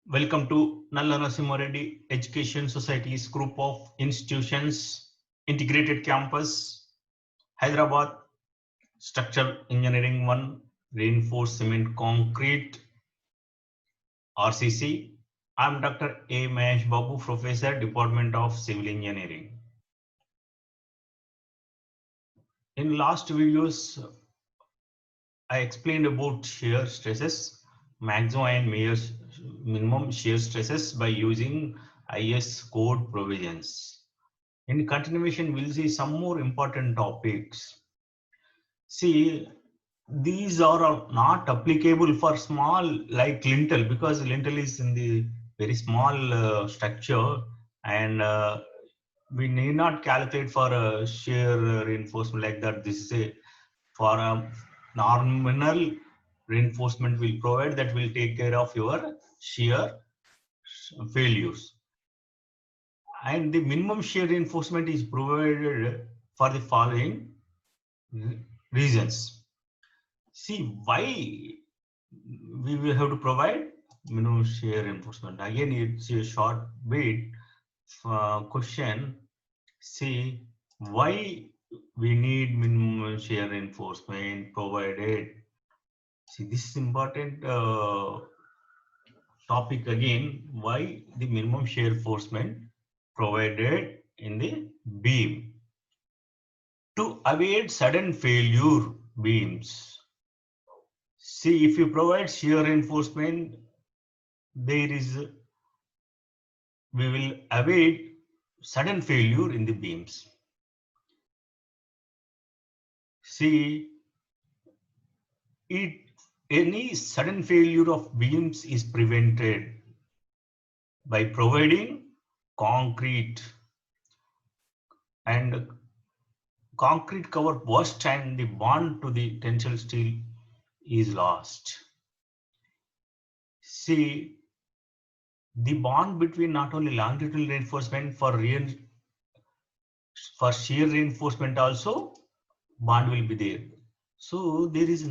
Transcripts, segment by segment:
Welcome to Nalla Narasimha Reddy Education Society's group of institutions, Integrated Campus, Hyderabad, Structural Engineering 1, Reinforced Cement Concrete, RCC. I'm Dr. A. Mahesh Babu, Professor, Department of Civil Engineering. In last videos, I explained about shear stresses, maximum and minimum shear stresses by using IS code provisions. In continuation, we'll see some more important topics. See, these are not applicable for small like lintel because lintel is in the very small structure and we need not calculate for a shear reinforcement like that. This is a for a nominal reinforcement will provide that will take care of your shear failures. And the minimum shear reinforcement is provided for the following reasons. See why we will have to provide minimum shear reinforcement. Again, it's a short bit question. See why we need minimum shear reinforcement provided. See, this is important topic again. Why the minimum shear reinforcement provided in the beam to avoid sudden failure beams. See, if you provide shear reinforcement, we will avoid sudden failure in the beams. See, any sudden failure of beams is prevented by providing concrete, and concrete cover burst and the bond to the tensile steel is lost. See, the bond between not only longitudinal reinforcement for shear reinforcement also bond will be there. So there is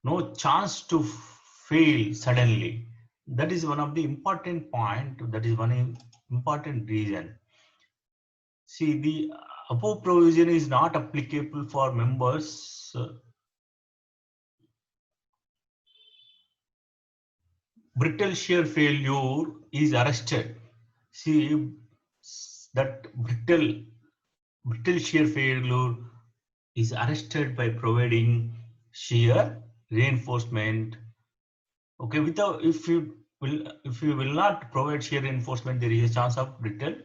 no chance to fail suddenly. That is one of the important point. That is one important reason. See, the above provision is not applicable for members brittle shear failure is arrested. See that brittle shear failure is arrested by providing shear reinforcement. Okay, without if you will not provide shear reinforcement, there is a chance of brittle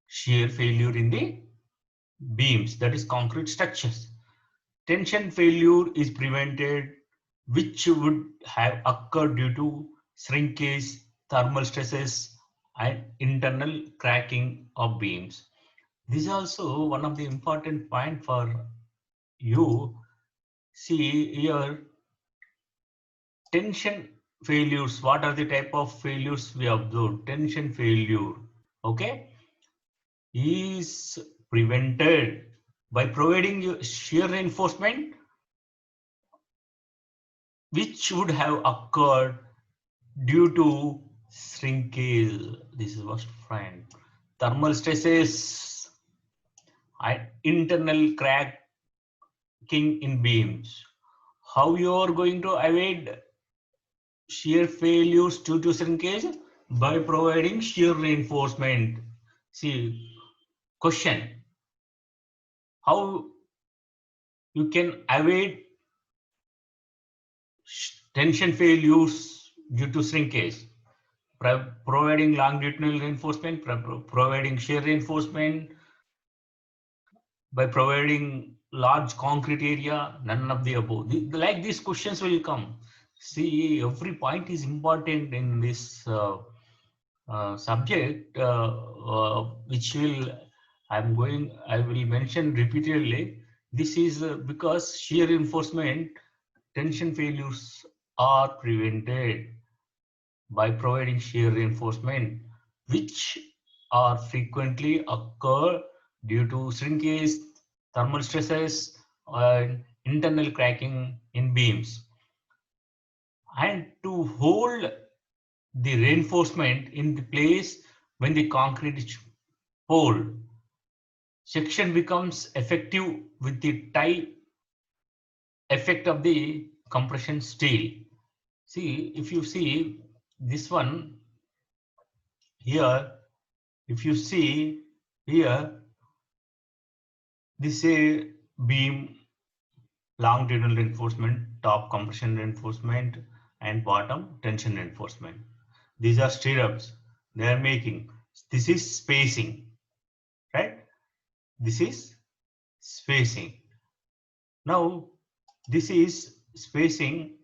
shear failure in the beams, that is concrete structures. Tension failure is prevented, which would have occurred due to shrinkage, thermal stresses, and internal cracking of beams. This is also one of the important point for you. See here, tension failures. What are the type of failures we observe? Tension failure, okay, is prevented by providing shear reinforcement, which would have occurred due to shrinkage. This is first friend. Thermal stresses and internal cracking in beams. How you are going to avoid shear failures due to shrinkage? By providing shear reinforcement. See, question. How you can avoid tension failures due to shrinkage? Providing longitudinal reinforcement, providing shear reinforcement, by providing large concrete area, none of the above. Like these questions will come. See, every point is important in this subject, which I will mention repeatedly. This is because shear reinforcement tension failures are prevented by providing shear reinforcement, which are frequently occur due to shrinkage, thermal stresses, and internal cracking in in beams. And to hold the reinforcement in the place when the concrete is poured, section becomes effective with the tie effect of the compression steel. See, if you see this one here, if you see here, this is a beam, longitudinal reinforcement, top compression reinforcement, and bottom tension reinforcement. These are stirrups they are making. This is spacing, right? This is spacing. Now, this is spacing,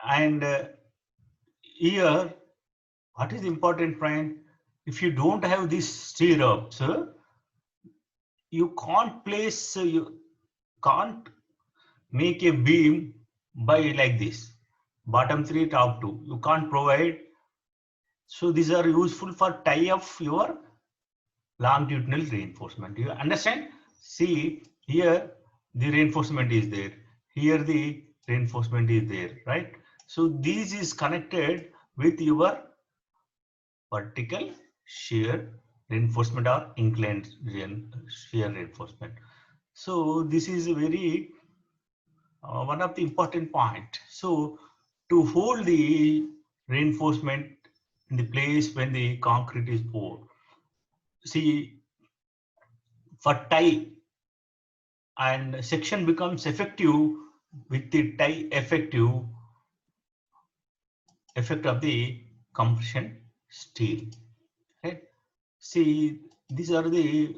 and here, what is the important point? If you don't have these stirrups, you can't place, you can't make a beam by like this, bottom 3, top 2. You can't provide. So these are useful for tie of your longitudinal reinforcement. You understand? See, here the reinforcement is there. Here the reinforcement is there, right? So this is connected with your vertical shear reinforcement or inclined shear reinforcement. So this is a very one of the important point. So to hold the reinforcement in the place when the concrete is poured, see, for tie and section becomes effective with the tie effect of the compression steel, right? See, these are the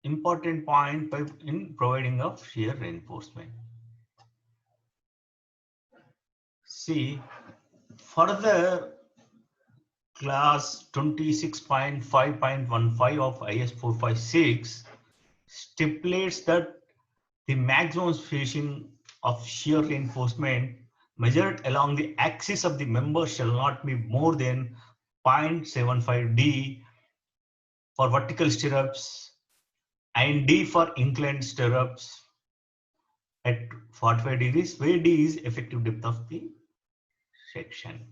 important point in providing of shear reinforcement. See, further class 26.5.15 of IS 456 stipulates that the maximum spacing of shear reinforcement measured along the axis of the member shall not be more than 0.75 D for vertical stirrups and D for inclined stirrups at 45 degrees, where D is effective depth of the section.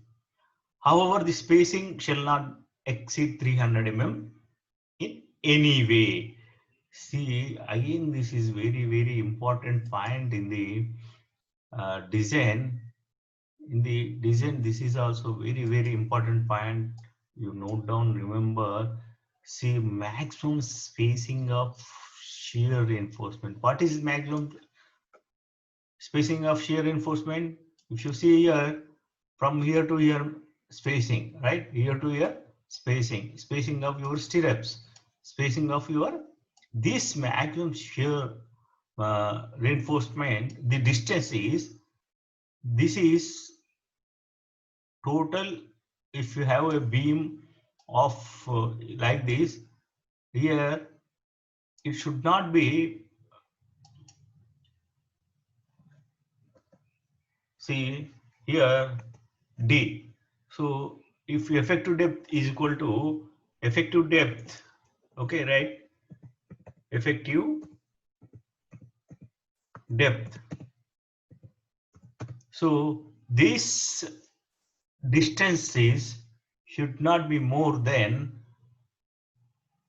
However, the spacing shall not exceed 300 mm in any way. See, again, this is very important point in the design. In the design, this is also very important point. You note down, remember, see, maximum spacing of shear reinforcement. What is maximum spacing of shear reinforcement? If you see here, from here to here spacing, right? Here to here spacing of your stirrups, spacing of your this maximum shear reinforcement, the distance is, this is total. If you have a beam of like this, here it should not be, see here D. So if effective depth is equal to effective depth, okay, right? Effective depth. So this distances should not be more than,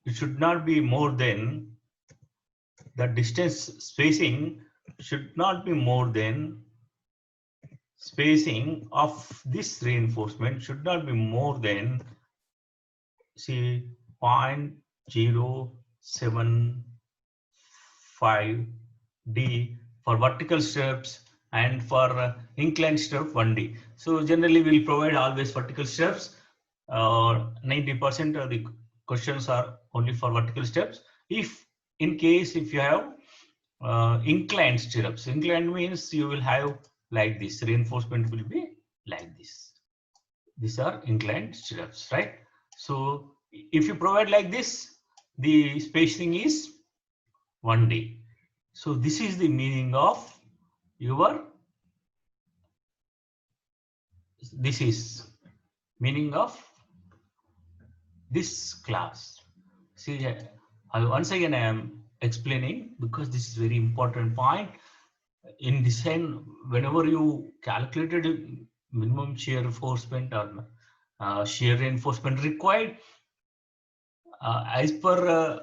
it should not be more than, the distance spacing should not be more than, spacing of this reinforcement should not be more than, see, 0.075 D for vertical stirrups and for inclined stirrup 1 D. So generally we'll provide always vertical stirrups. 90% of the questions are only for vertical stirrups. If in case if you have inclined stirrups, inclined means you will have like this, reinforcement will be like this. These are inclined stirrups, right? So if you provide like this, the spacing is 1 D. So this is the meaning of your, this is meaning of this class. See, once again I am explaining because this is very important point. in design, whenever you calculated minimum shear reinforcement or shear reinforcement required, as per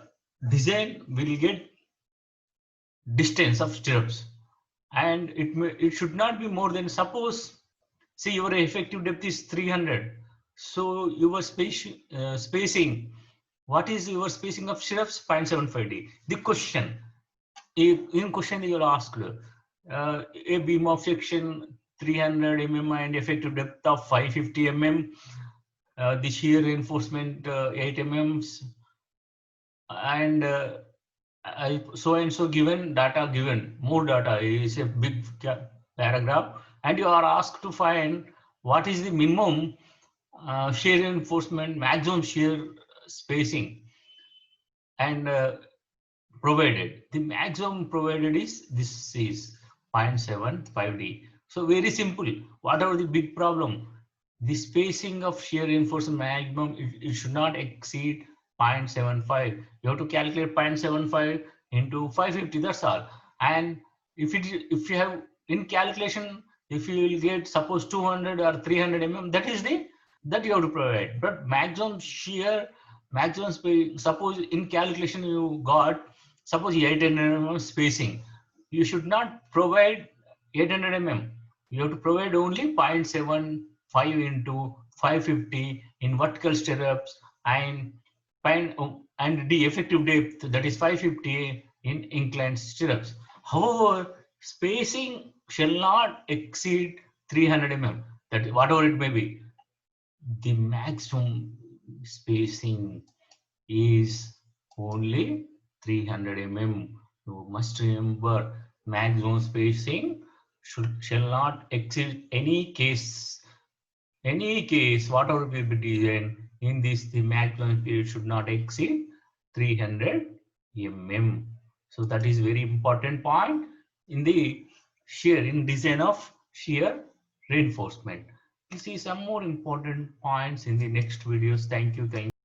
design, we'll get distance of stirrups, and it should not be more than, suppose, see, your effective depth is 300, so your spacing, what is your spacing of stirrups? 0.75d. The question, in question you are asked, a beam of section 300 mm and effective depth of 550 mm, the shear reinforcement 8 mm, and so and so given data, given more data is a big paragraph, and you are asked to find what is the minimum shear reinforcement, maximum shear spacing, and provided. The maximum provided is, this is 0.75d. So very simple. Whatever the big problem, the spacing of shear reinforcement maximum, it should not exceed 0.75. You have to calculate 0.75 into 550. That's all. And if you have in calculation, if you will get suppose 200 or 300 mm, that is the that you have to provide. But maximum shear, maximum space, suppose in calculation you got, suppose 800 mm spacing, you should not provide 800 mm. You have to provide only 0.75 into 550 in vertical stirrups, and and the effective depth, that is 550 in inclined stirrups. However, spacing shall not exceed 300 mm. That whatever it may be, the maximum spacing is only 300 mm. You must remember, maximum spacing shall not exceed any case, whatever will be designed in this, the maximum period should not exceed 300 mm. So that is very important point in the shear, in design of shear reinforcement. We'll see some more important points in the next videos. Thank you.